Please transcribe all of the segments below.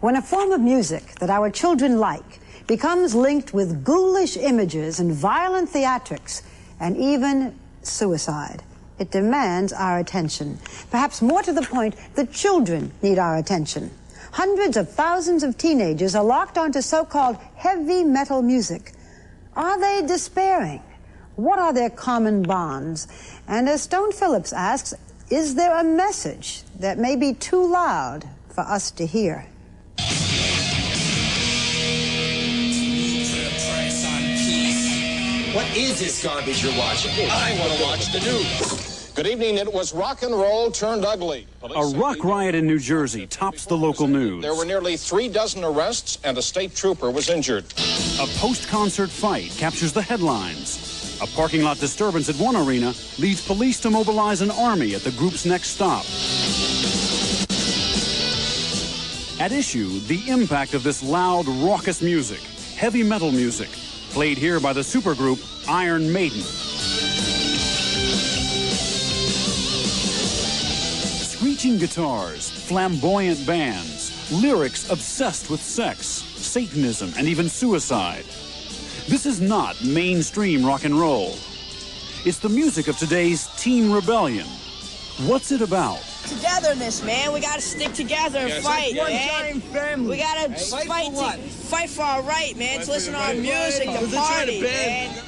When a form of music that our children like becomes linked with ghoulish images and violent theatrics and even suicide, it demands our attention. Perhaps more to the point, the children need our attention. Hundreds of thousands of teenagers are locked onto so-called heavy metal music. Are they despairing? What are their common bonds? And as Stone Phillips asks, is there a message that may be too loud for us to hear? What is this garbage you're watching? I want to watch the news. Good evening. It was rock and roll turned ugly. A rock riot in New Jersey tops the local news. There were nearly 36 arrests and a state trooper was injured. A post-concert fight captures the headlines. A parking lot disturbance at one arena leads police to mobilize an army at the group's next stop. At issue, the impact of this loud, raucous music, heavy metal music, played here by the supergroup Iron Maiden. Screeching guitars, flamboyant bands, lyrics obsessed with sex, Satanism, and even suicide. This is not mainstream rock and roll. It's the music of today's teen rebellion. What's it about? Togetherness, man. We gotta stick together and fight, man. Family. We gotta fight for our right, man. To listen to our music, to party, man.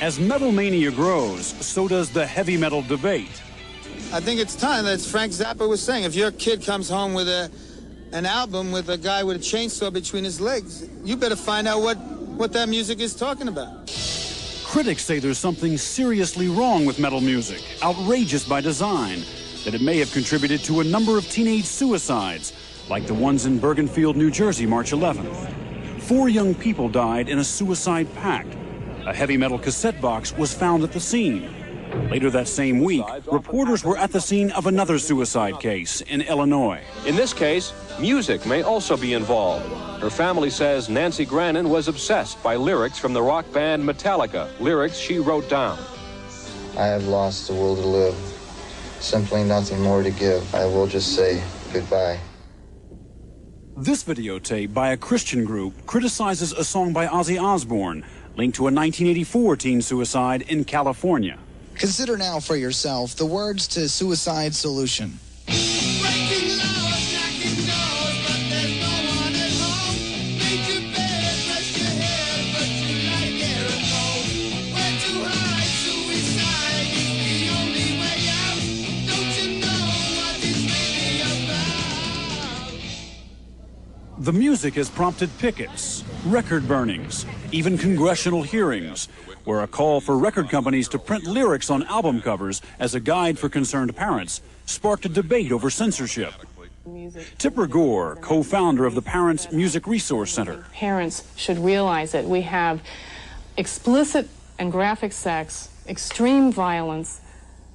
As metal mania grows, so does the heavy metal debate. I think it's time, as Frank Zappa was saying, if your kid comes home with an album with a guy with a chainsaw between his legs, you better find out what that music is talking about. Critics say there's something seriously wrong with metal music, outrageous by design, that it may have contributed to a number of teenage suicides, like the ones in Bergenfield, New Jersey, March 11th. 4 young people died in a suicide pact. A heavy metal cassette box was found at the scene. Later that same week, reporters were at the scene of another suicide case in Illinois. In this case, music may also be involved. Her family says Nancy Grannon was obsessed by lyrics from the rock band Metallica, lyrics she wrote down. I have lost the will to live, simply nothing more to give. I will just say goodbye. This videotape by a Christian group criticizes a song by Ozzy Osbourne linked to a 1984 teen suicide in California. Consider now for yourself the words to Suicide Solution. The music has prompted pickets, record burnings, even congressional hearings, where a call for record companies to print lyrics on album covers as a guide for concerned parents sparked a debate over censorship. Tipper Gore, co-founder of the Parents Music Resource Center. Parents should realize that we have explicit and graphic sex, extreme violence,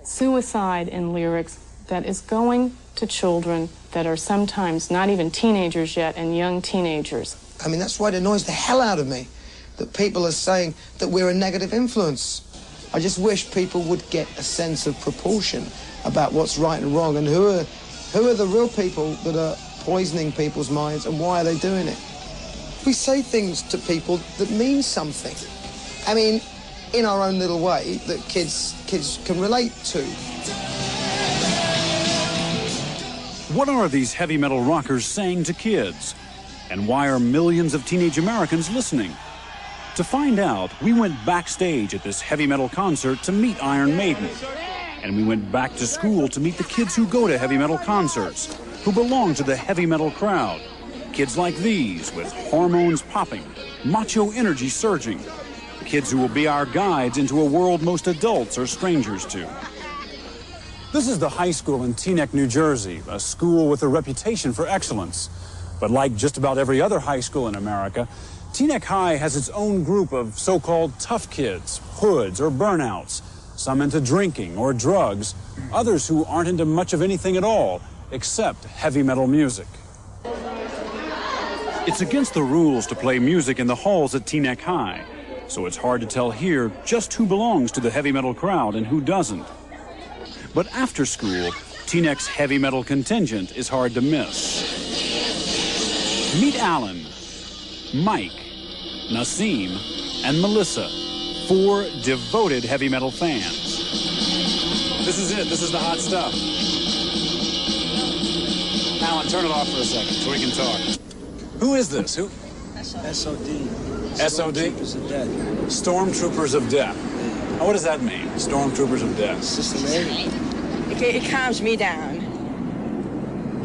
suicide in lyrics that is going to children that are sometimes not even teenagers yet, and young teenagers. I mean, that's why it annoys the hell out of me that people are saying that we're a negative influence. I just wish people would get a sense of proportion about what's right and wrong, and who are the real people that are poisoning people's minds, and why are they doing it. We say things to people that mean something. I mean, in our own little way that kids can relate to. What are these heavy metal rockers saying to kids? And why are millions of teenage Americans listening? To find out, we went backstage at this heavy metal concert to meet Iron Maiden. And we went back to school to meet the kids who go to heavy metal concerts, who belong to the heavy metal crowd. Kids like these, with hormones popping, macho energy surging. Kids who will be our guides into a world most adults are strangers to. This is the high school in Teaneck, New Jersey, a school with a reputation for excellence. But like just about every other high school in America, Teaneck High has its own group of so-called tough kids, hoods, or burnouts, some into drinking or drugs, others who aren't into much of anything at all, except heavy metal music. It's against the rules to play music in the halls at Teaneck High, so it's hard to tell here just who belongs to the heavy metal crowd and who doesn't. But after school, Teaneck's heavy metal contingent is hard to miss. Meet Alan, Mike, Nassim, and Melissa, 4 devoted heavy metal fans. This is it. This is the hot stuff. Alan, turn it off for a second so we can talk. Who is this? Who? SOD. SOD? Stormtroopers of Death. Stormtroopers of Death. Now, what does that mean? Stormtroopers of Death. It's just amazing. It calms me down.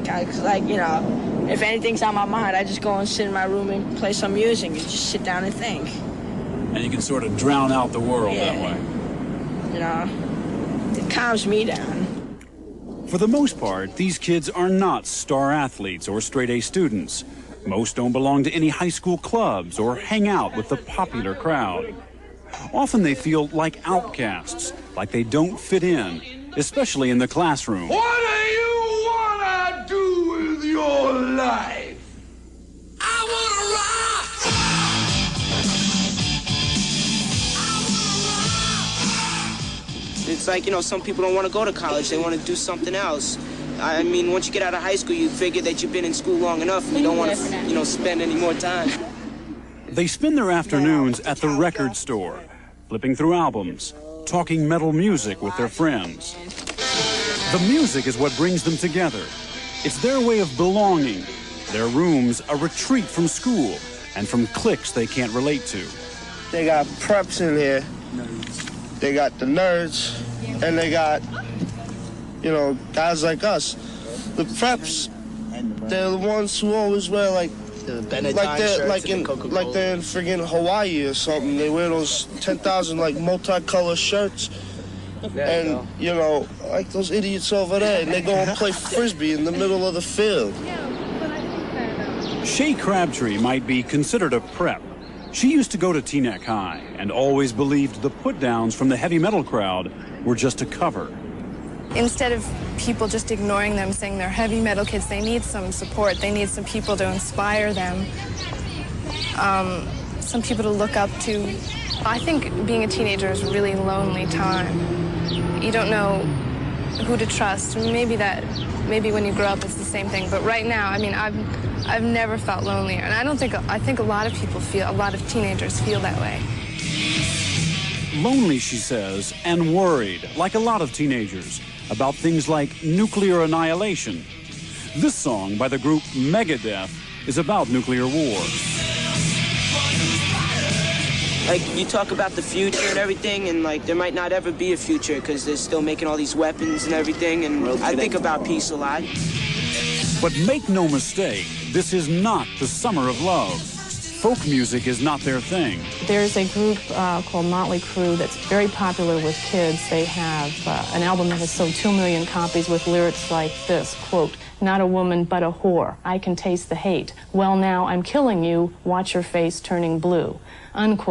Cause like, you know, if anything's on my mind, I just go and sit in my room and play some music and just sit down and think. And you can sort of drown out the world that way. You know, it calms me down. For the most part, these kids are not star athletes or straight-A students. Most don't belong to any high school clubs or hang out with the popular crowd. Often they feel like outcasts, like they don't fit in, especially in the classroom. What do you want to do with your life? I want to rock! It's like, you know, some people don't want to go to college. They want to do something else. I mean, once you get out of high school, you figure that you've been in school long enough and you don't want to, you know, spend any more time. They spend their afternoons at the record store, flipping through albums, talking metal music with their friends. The music is what brings them together. It's their way of belonging, their rooms a retreat from school and from cliques they can't relate to. They got preps in here, they got the nerds, and they got, you know, guys like us. The preps, they're the ones who always wear like they're in friggin' Hawaii or something. They wear those 10,000 like multicolored shirts. And, you know, like those idiots over there, and they go and play frisbee in the middle of the field. Shay Crabtree might be considered a prep. She used to go to Teaneck High and always believed the put-downs from the heavy metal crowd were just a cover. Instead of people just ignoring them, saying they're heavy metal kids, they need some support. They need some people to inspire them, some people to look up to. I think being a teenager is a really lonely time. You don't know who to trust. Maybe when you grow up it's the same thing, but right now, I mean, I've never felt lonelier, and I think a lot of teenagers feel that way. Lonely, she says, and worried, like a lot of teenagers, about things like nuclear annihilation. This song by the group Megadeth is about nuclear war. Like, you talk about the future and everything, and like, there might not ever be a future because they're still making all these weapons and everything, and I think about peace a lot. But make no mistake, this is not the summer of love. Folk music is not their thing. There's a group called Motley Crue that's very popular with kids. They have an album that has sold 2 million copies with lyrics like this, quote, "Not a woman, but a whore. I can taste the hate. Well, now I'm killing you. Watch your face turning blue," unquote.